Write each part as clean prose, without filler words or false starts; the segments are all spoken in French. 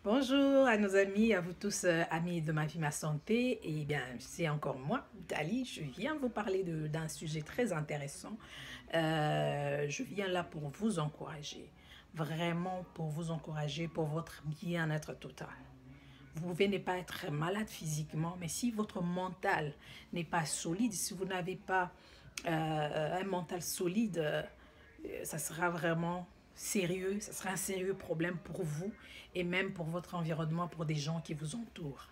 Bonjour à nos amis, à vous tous, amis de ma vie, ma santé. Et bien, c'est encore moi, Dali. Je viens vous parler d'un sujet très intéressant. Je viens là pour vous encourager, vraiment pour vous encourager, pour votre bien-être total. Vous pouvez ne pas être malade physiquement, mais si votre mental n'est pas solide, si vous n'avez pas un mental solide, ça sera vraiment sérieux, ça sera un sérieux problème pour vous et même pour votre environnement, pour des gens qui vous entourent.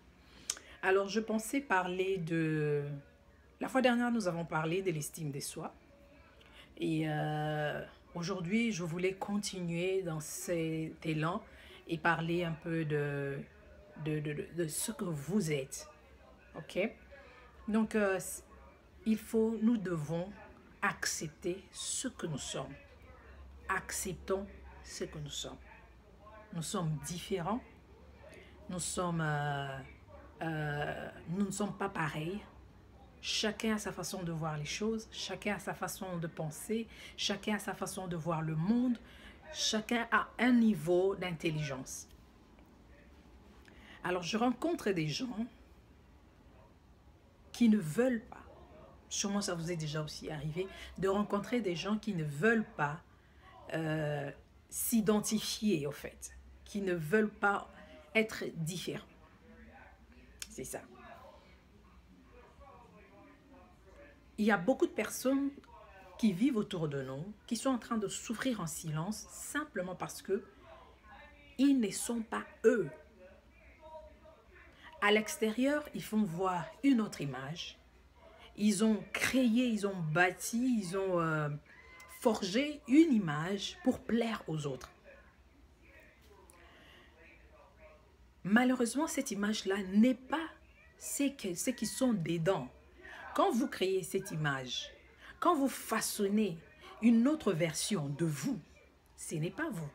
Alors, je pensais parler de... La fois dernière, nous avons parlé de l'estime de soi. Et aujourd'hui, je voulais continuer dans cet élan et parler un peu de ce que vous êtes. OK? Donc, nous devons accepter ce que nous sommes. Acceptons ce que nous sommes. Nous sommes différents. Nous sommes, nous ne sommes pas pareils. Chacun a sa façon de voir les choses, chacun a sa façon de penser, chacun a sa façon de voir le monde, chacun a un niveau d'intelligence. Alors je rencontre des gens qui ne veulent pas, sûrement ça vous est déjà aussi arrivé, de rencontrer des gens qui ne veulent pas s'identifier au fait, qui ne veulent pas être différents. C'est ça. Il y a beaucoup de personnes qui vivent autour de nous, qui sont en train de souffrir en silence simplement parce que ils ne sont pas eux. À l'extérieur, ils font voir une autre image. Ils ont créé, ils ont bâti, ils ont forgé une image pour plaire aux autres. Malheureusement, cette image-là n'est pas ce qui sont dedans. Quand vous créez cette image, quand vous façonnez une autre version de vous, ce n'est pas vous.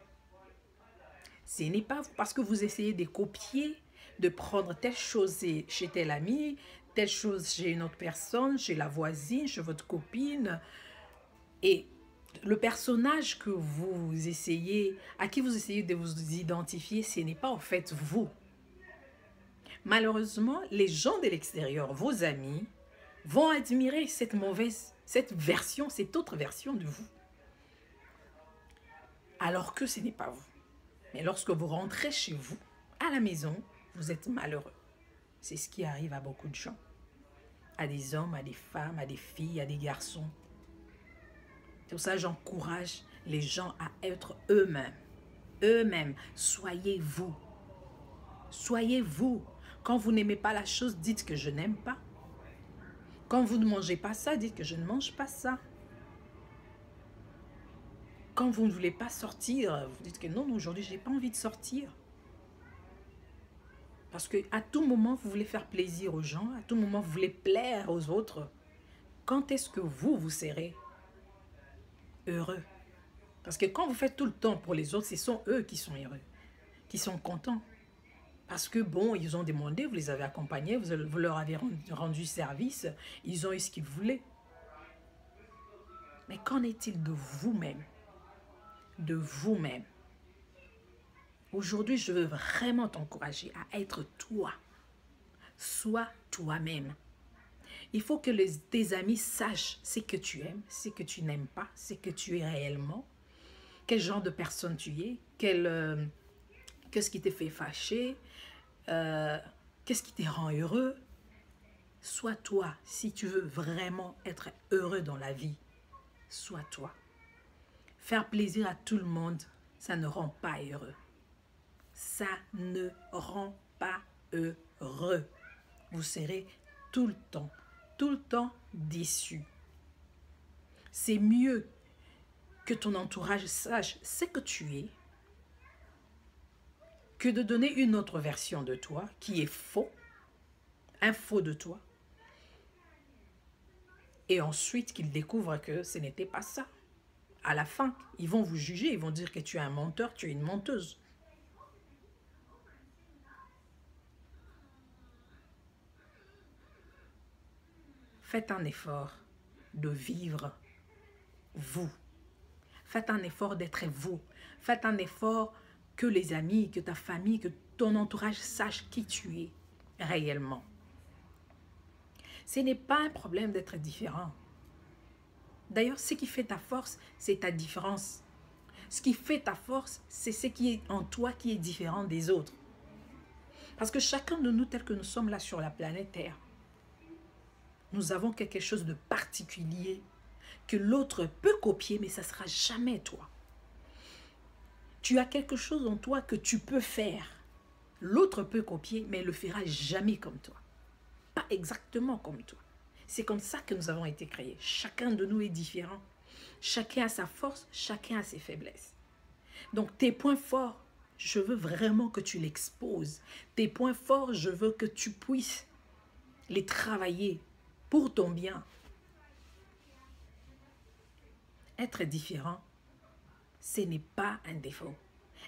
Ce n'est pas vous parce que vous essayez de copier, de prendre telle chose chez tel ami, telle chose chez une autre personne, chez la voisine, chez votre copine. Et le personnage que vous essayez, à qui vous essayez de vous identifier, ce n'est pas en fait vous. Malheureusement, les gens de l'extérieur, vos amis, vont admirer cette version, cette autre version de vous. Alors que ce n'est pas vous. Mais lorsque vous rentrez chez vous, à la maison, vous êtes malheureux. C'est ce qui arrive à beaucoup de gens. À des hommes, à des femmes, à des filles, à des garçons. C'est pour ça que j'encourage les gens à être eux-mêmes. Eux-mêmes. Soyez vous. Soyez vous. Quand vous n'aimez pas la chose, dites que je n'aime pas. Quand vous ne mangez pas ça, dites que je ne mange pas ça. Quand vous ne voulez pas sortir, vous dites que non, aujourd'hui, je n'ai pas envie de sortir. Parce qu'à tout moment, vous voulez faire plaisir aux gens, à tout moment, vous voulez plaire aux autres. Quand est-ce que vous serez heureux? Parce que quand vous faites tout le temps pour les autres, ce sont eux qui sont heureux, qui sont contents. Parce que bon, ils ont demandé, vous les avez accompagnés, vous leur avez rendu service, ils ont eu ce qu'ils voulaient. Mais qu'en est-il de vous-même? De vous-même. Aujourd'hui, je veux vraiment t'encourager à être toi. Sois toi-même. Il faut que tes amis sachent ce que tu aimes, ce que tu n'aimes pas, ce que tu es réellement, quel genre de personne tu es, qu'est-ce qui te fait fâcher, qu'est-ce qui te rend heureux. Sois toi si tu veux vraiment être heureux dans la vie. Sois toi. Faire plaisir à tout le monde, ça ne rend pas heureux. Ça ne rend pas heureux. Vous serez tout le temps déçu. C'est mieux que ton entourage sache ce que tu es que de donner une autre version de toi qui est faux, un faux de toi, et ensuite qu'ils découvrent que ce n'était pas ça. À la fin, ils vont vous juger, ils vont dire que tu es un menteur, tu es une menteuse. Faites un effort de vivre vous. Faites un effort d'être vous. Faites un effort que les amis, que ta famille, que ton entourage sache qui tu es réellement. Ce n'est pas un problème d'être différent. D'ailleurs, ce qui fait ta force, c'est ta différence. Ce qui fait ta force, c'est ce qui est en toi qui est différent des autres. Parce que chacun de nous, tel que nous sommes là sur la planète Terre, nous avons quelque chose de particulier que l'autre peut copier, mais ça ne sera jamais toi. Tu as quelque chose en toi que tu peux faire. L'autre peut copier, mais il ne le fera jamais comme toi. Pas exactement comme toi. C'est comme ça que nous avons été créés. Chacun de nous est différent. Chacun a sa force, chacun a ses faiblesses. Donc tes points forts, je veux vraiment que tu l'exposes. Tes points forts, je veux que tu puisses les travailler pour ton bien. Être différent, ce n'est pas un défaut.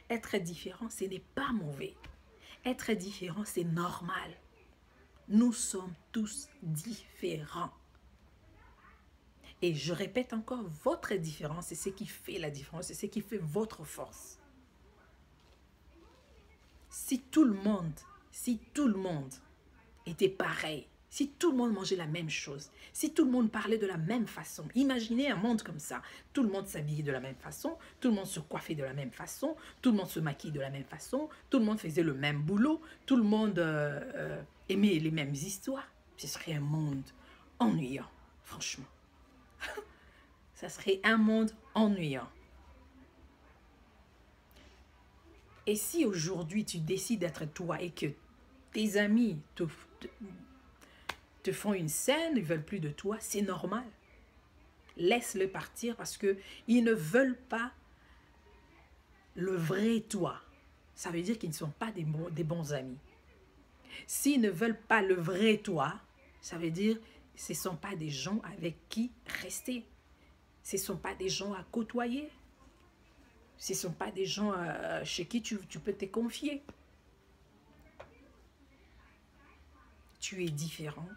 Être différent, ce n'est pas mauvais. Être différent, c'est normal. Nous sommes tous différents. Et je répète encore, votre différence, c'est ce qui fait la différence, c'est ce qui fait votre force. Si tout le monde était pareil, si tout le monde mangeait la même chose, si tout le monde parlait de la même façon, imaginez un monde comme ça. Tout le monde s'habillait de la même façon, tout le monde se coiffait de la même façon, tout le monde se maquillait de la même façon, tout le monde faisait le même boulot, tout le monde aimait les mêmes histoires. Ce serait un monde ennuyant, franchement. Ça serait un monde ennuyant. Et si aujourd'hui tu décides d'être toi et que tes amis te font une scène, ils ne veulent plus de toi, c'est normal. Laisse-le partir parce qu'ils ne veulent pas le vrai toi. Ça veut dire qu'ils ne sont pas des bons amis. S'ils ne veulent pas le vrai toi, ça veut dire que ce ne sont pas des gens avec qui rester. Ce ne sont pas des gens à côtoyer. Ce ne sont pas des gens chez qui tu peux te confier. Tu es différent,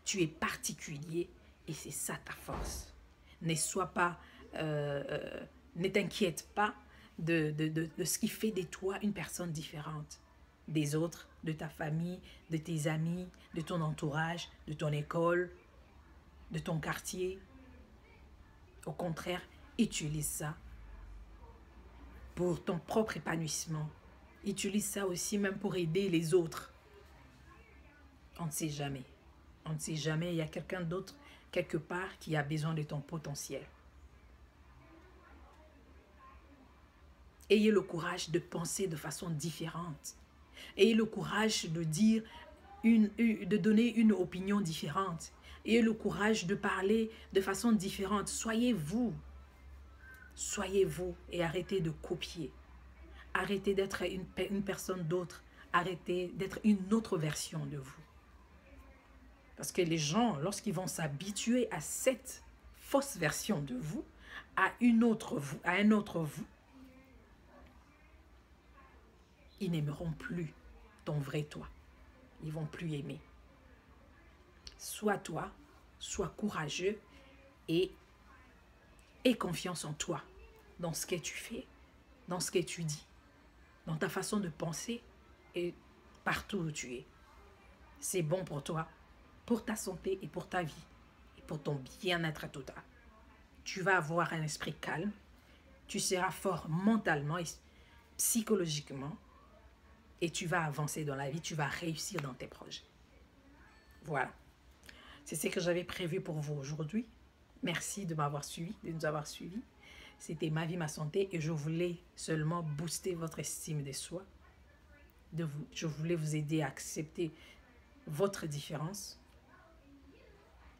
tu es particulier et c'est ça ta force. Ne t'inquiète pas de ce qui fait de toi une personne différente des autres, de ta famille, de tes amis, de ton entourage, de ton école, de ton quartier. Au contraire, utilise ça pour ton propre épanouissement. Utilise ça aussi même pour aider les autres. On ne sait jamais. On ne sait jamais, il y a quelqu'un d'autre quelque part qui a besoin de ton potentiel. Ayez le courage de penser de façon différente. Ayez le courage de dire de donner une opinion différente. Ayez le courage de parler de façon différente. Soyez vous. Soyez vous et arrêtez de copier. Arrêtez d'être une personne d'autre. Arrêtez d'être une autre version de vous. Parce que les gens, lorsqu'ils vont s'habituer à cette fausse version de vous, à un autre vous, ils n'aimeront plus ton vrai toi. Ils ne vont plus aimer. Sois toi, sois courageux et aie confiance en toi, dans ce que tu fais, dans ce que tu dis, dans ta façon de penser et partout où tu es. C'est bon pour toi, pour ta santé et pour ta vie et pour ton bien-être total. Tu vas avoir un esprit calme, tu seras fort mentalement et psychologiquement et tu vas avancer dans la vie, tu vas réussir dans tes projets. Voilà. C'est ce que j'avais prévu pour vous aujourd'hui. Merci de m'avoir suivi, de nous avoir suivis. C'était Ma Vie, Ma Santé et je voulais seulement booster votre estime de soi. Je voulais vous aider à accepter votre différence.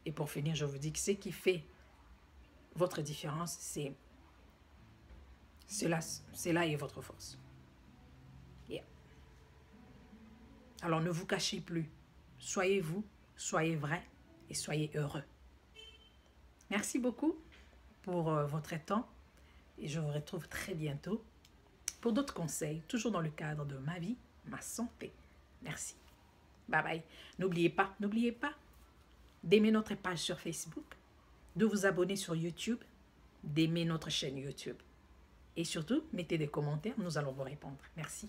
Et pour finir, je vous dis que ce qui fait votre différence, c'est cela est votre force. Yeah. Alors ne vous cachez plus. Soyez vous, soyez vrai et soyez heureux. Merci beaucoup pour votre temps et je vous retrouve très bientôt pour d'autres conseils, toujours dans le cadre de Ma Vie, Ma Santé. Merci. Bye bye. N'oubliez pas d'aimer notre page sur Facebook, de vous abonner sur YouTube, d'aimer notre chaîne YouTube. Et surtout, mettez des commentaires, nous allons vous répondre. Merci.